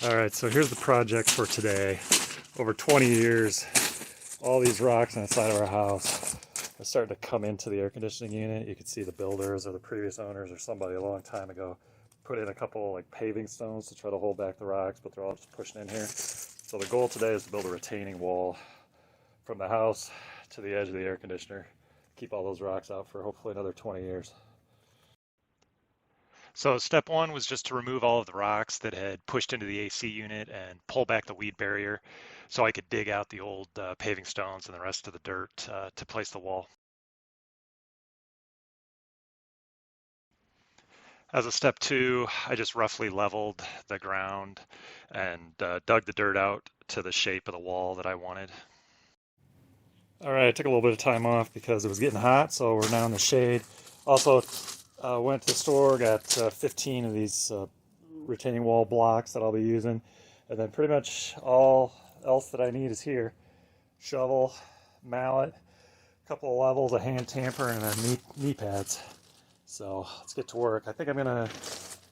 All right, so here's the project for today. Over 20 years, all these rocks on the side of our house are starting to come into the air conditioning unit. You can see the builders or the previous owners or somebody a long time ago put in a couple like paving stones to try to hold back the rocks, but they're all just pushing in here. So the goal today is to build a retaining wall from the house to the edge of the air conditioner. Keep all those rocks out for hopefully another 20 years. So step one was just to remove all of the rocks that had pushed into the AC unit and pull back the weed barrier so I could dig out the old paving stones and the rest of the dirt to place the wall. As a step two, I just roughly leveled the ground and dug the dirt out to the shape of the wall that I wanted. All right, I took a little bit of time off because it was getting hot, so we're now in the shade. Also, went to the store, got 15 of these retaining wall blocks that I'll be using, and then pretty much all else that I need is here: shovel, mallet, a couple of levels, a hand tamper, and knee pads. So let's get to work. I think I'm gonna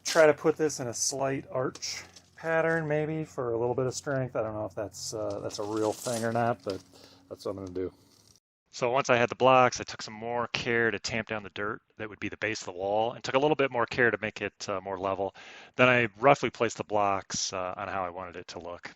try to put this in a slight arch pattern, maybe for a little bit of strength. I don't know if that's a real thing or not, but that's what I'm gonna do. So once I had the blocks, I took some more care to tamp down the dirt that would be the base of the wall and took a little bit more care to make it more level. Then I roughly placed the blocks on how I wanted it to look.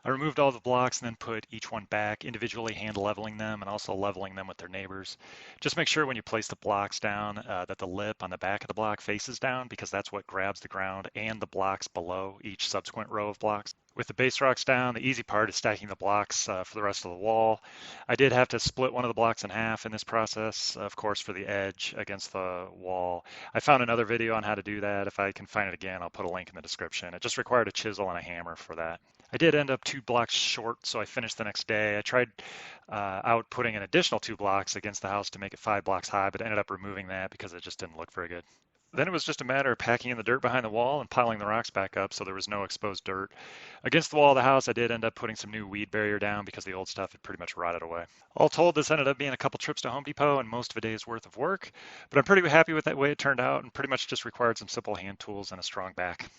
I removed all the blocks and then put each one back, individually hand leveling them and also leveling them with their neighbors. Just make sure when you place the blocks down that the lip on the back of the block faces down, because that's what grabs the ground and the blocks below each subsequent row of blocks. With the base rocks down, the easy part is stacking the blocks for the rest of the wall. I did have to split one of the blocks in half in this process, of course, for the edge against the wall. I found another video on how to do that. If I can find it again, I'll put a link in the description. It just required a chisel and a hammer for that. I did end up 2 blocks short, so I finished the next day. I tried out putting an additional 2 blocks against the house to make it 5 blocks high, but ended up removing that because it just didn't look very good. Then it was just a matter of packing in the dirt behind the wall and piling the rocks back up so there was no exposed dirt. Against the wall of the house, I did end up putting some new weed barrier down because the old stuff had pretty much rotted away. All told, this ended up being a couple trips to Home Depot and most of a day's worth of work, but I'm pretty happy with that way it turned out and pretty much just required some simple hand tools and a strong back.